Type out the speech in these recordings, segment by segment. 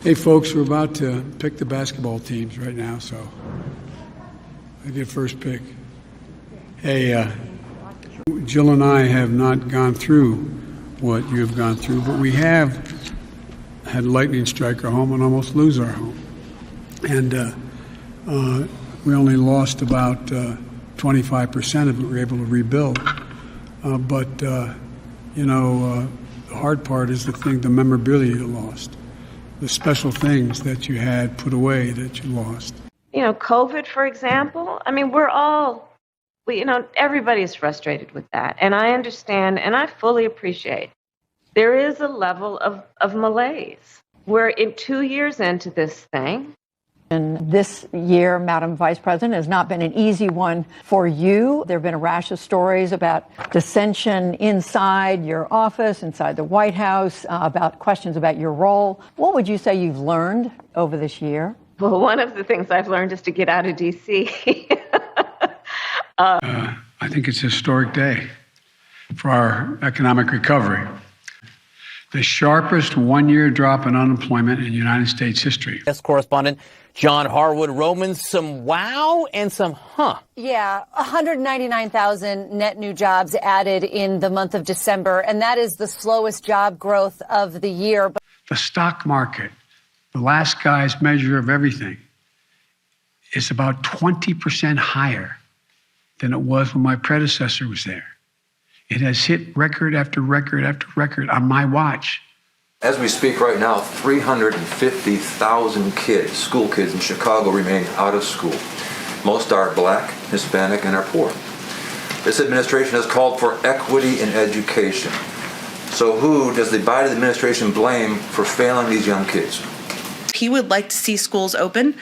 Hey, folks, we're about to pick the basketball teams right now, so I get first pick. Hey, Jill and I have not gone through what you have gone through, but we have had lightning strike our home and almost lose our home. And we only lost about 25% of it. We were able to rebuild. But the hard part is the memorabilia you lost. The special things that you had put away that you lost. COVID, for example, everybody is frustrated with that. And I understand and I fully appreciate there is a level of malaise. We're 2 years into this thing. And this year, Madam Vice President, has not been an easy one for you. There have been a rash of stories about dissension inside your office, inside the White House, about questions about your role. What would you say you've learned over this year? Well, one of the things I've learned is to get out of D.C. I think it's a historic day for our economic recovery. The sharpest one-year drop in unemployment in United States history. Yes, correspondent John Harwood. Roman, some wow and some huh. Yeah, 199,000 net new jobs added in the month of December, and that is the slowest job growth of the year. The stock market, the last guy's measure of everything, is about 20% higher than it was when my predecessor was there. It has hit record after record after record on my watch. As we speak right now, 350,000 kids, school kids in Chicago, remain out of school. Most are Black, Hispanic, and are poor. This administration has called for equity in education. So who does the Biden administration blame for failing these young kids? He would like to see schools open.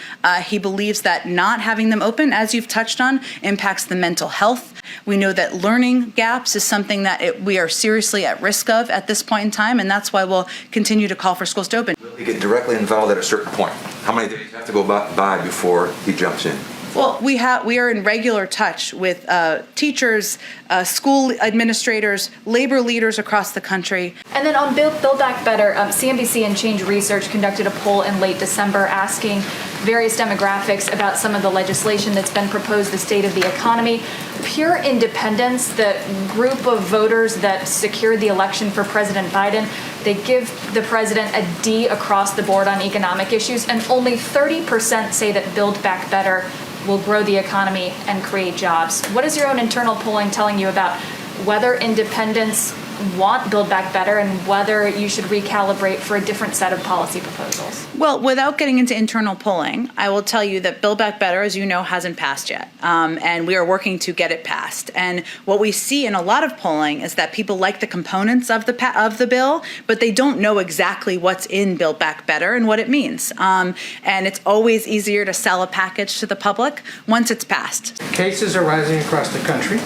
He believes that not having them open, as you've touched on, impacts the mental health. We know that learning gaps is something that we are seriously at risk of at this point in time, and that's why we'll continue to call for schools to open. Will he get directly involved at a certain point? How many days have to go by before he jumps in? Well, we are in regular touch with teachers, school administrators, labor leaders across the country. And then on Build Back Better, CNBC and Change Research conducted a poll in late December asking various demographics about some of the legislation that's been proposed, the state of the economy. Pure Independents, the group of voters that secured the election for President Biden, they give the president a D across the board on economic issues, and only 30% say that Build Back Better will grow the economy and create jobs. What is your own internal polling telling you about whether independents want Build Back Better and whether you should recalibrate for a different set of policy proposals? Well, without getting into internal polling, I will tell you that Build Back Better, as you know, hasn't passed yet. And we are working to get it passed. And what we see in a lot of polling is that people like the components of the bill, but they don't know exactly what's in Build Back Better and what it means. And it's always easier to sell a package to the public once it's passed. Cases are rising across the country.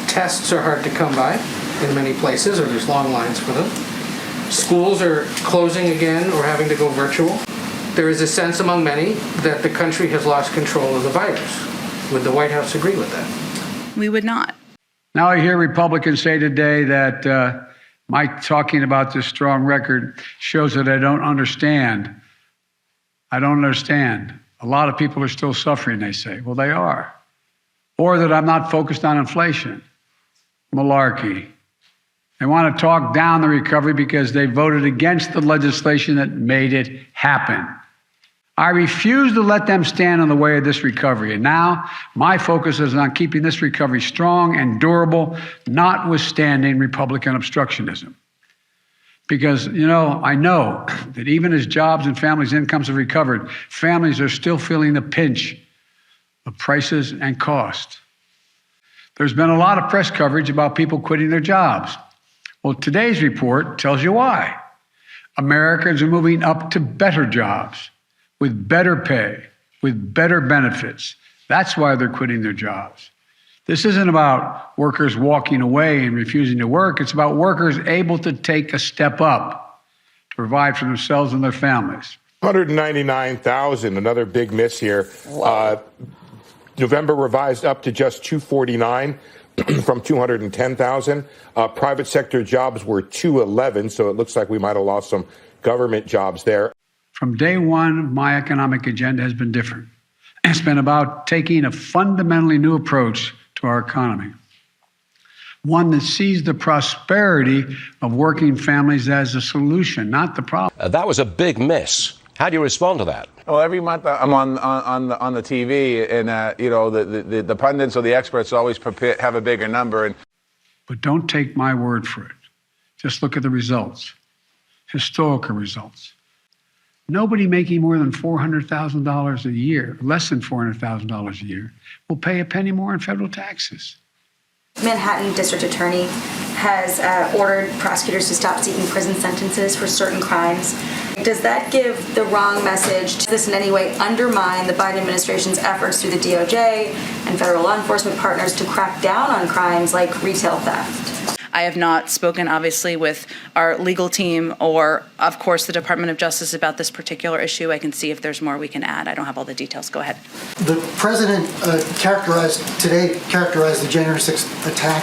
Tests are hard to come by in many places, or there's long lines for them. Schools are closing again or having to go virtual. There is a sense among many that the country has lost control of the virus. Would the White House agree with that? We would not. Now I hear Republicans say today that my talking about this strong record shows that I don't understand. I don't understand. A lot of people are still suffering, they say. Well, they are. Or that I'm not focused on inflation. Malarkey. They want to talk down the recovery because they voted against the legislation that made it happen. I refuse to let them stand in the way of this recovery. And now my focus is on keeping this recovery strong and durable, notwithstanding Republican obstructionism. Because, I know that even as jobs and families' incomes have recovered, families are still feeling the pinch of prices and cost. There's been a lot of press coverage about people quitting their jobs. Well, today's report tells you why. Americans are moving up to better jobs, with better pay, with better benefits. That's why they're quitting their jobs. This isn't about workers walking away and refusing to work. It's about workers able to take a step up to provide for themselves and their families. 199,000, another big miss here. November revised up to just 249 from 210,000. Private sector jobs were 211, so it looks like we might have lost some government jobs there. From day one, my economic agenda has been different. It's been about taking a fundamentally new approach to our economy, one that sees the prosperity of working families as a solution, not the problem. That was a big miss. How do you respond to that? Well, every month I'm on the TV, and the pundits or the experts always have a bigger number. But don't take my word for it. Just look at the results, historical results. Nobody making more than $400,000 a year, less than $400,000 a year, will pay a penny more in federal taxes. Manhattan District Attorney has ordered prosecutors to stop seeking prison sentences for certain crimes. Does that give the wrong message? Does this in any way undermine the Biden administration's efforts through the DOJ and federal law enforcement partners to crack down on crimes like retail theft? I have not spoken, obviously, with our legal team or, of course, the Department of Justice about this particular issue. I can see if there's more we can add. I don't have all the details. Go ahead. The president characterized the January 6th attack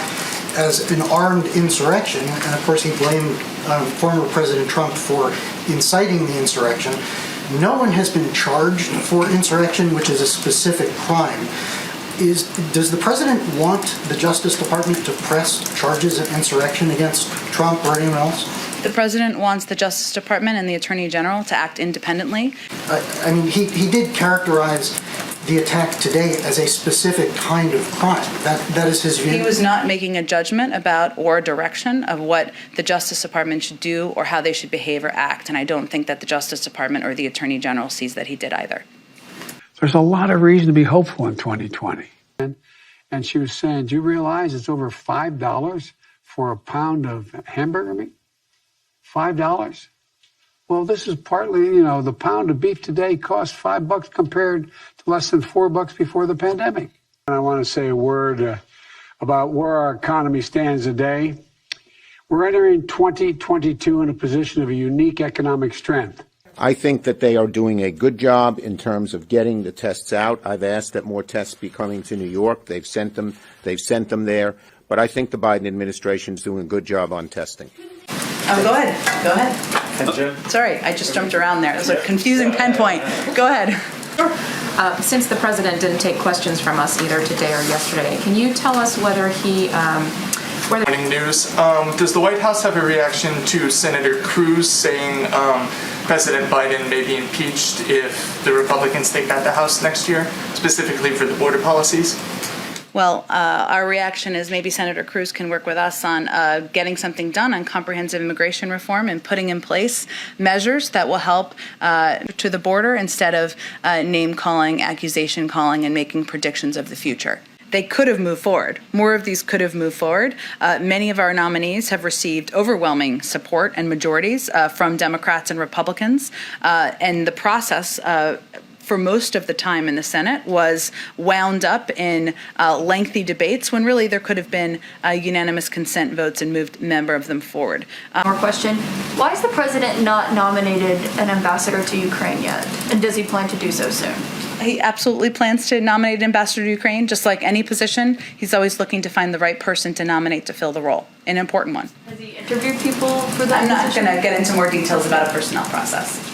as an armed insurrection, and of course he blamed former President Trump for inciting the insurrection. No one has been charged for insurrection, which is a specific crime. Does the president want the Justice Department to press charges of insurrection against Trump or anyone else? The president wants the Justice Department and the Attorney General to act independently. I mean, he did characterize the attack today as a specific kind of crime. That is his view. He was not making a judgment about or a direction of what the Justice Department should do or how they should behave or act, and I don't think that the Justice Department or the Attorney General sees that he did either. There's a lot of reason to be hopeful in 2020. And she was saying, do you realize it's over $5 for a pound of hamburger meat? $5? Well, this is partly, the pound of beef today costs $5 compared to less than $4 before the pandemic. And I want to say a word about where our economy stands today. We're entering 2022 in a position of a unique economic strength. I think that they are doing a good job in terms of getting the tests out. I've asked that more tests be coming to New York. They've sent them there. But I think the Biden administration is doing a good job on testing. Go ahead. Sorry, I just jumped around there. It was a confusing pinpoint. Go ahead. Since the president didn't take questions from us either today or yesterday, can you tell us whether he... Morning news. Does the White House have a reaction to Senator Cruz saying President Biden may be impeached if the Republicans take back the House next year, specifically for the border policies? Well, our reaction is maybe Senator Cruz can work with us on getting something done on comprehensive immigration reform and putting in place measures that will help to the border instead of name-calling, accusation-calling, and making predictions of the future. They could have moved forward. More of these could have moved forward. Many of our nominees have received overwhelming support and majorities from Democrats and Republicans. And the process for most of the time in the Senate was wound up in lengthy debates when really there could have been unanimous consent votes and moved a number of them forward. More question. Why is the president not nominated an ambassador to Ukraine yet? And does he plan to do so soon? He absolutely plans to nominate an ambassador to Ukraine. Just like any position, he's always looking to find the right person to nominate to fill the role, an important one. Has he interviewed people for that I'm not position? going to get into more details about a personnel process.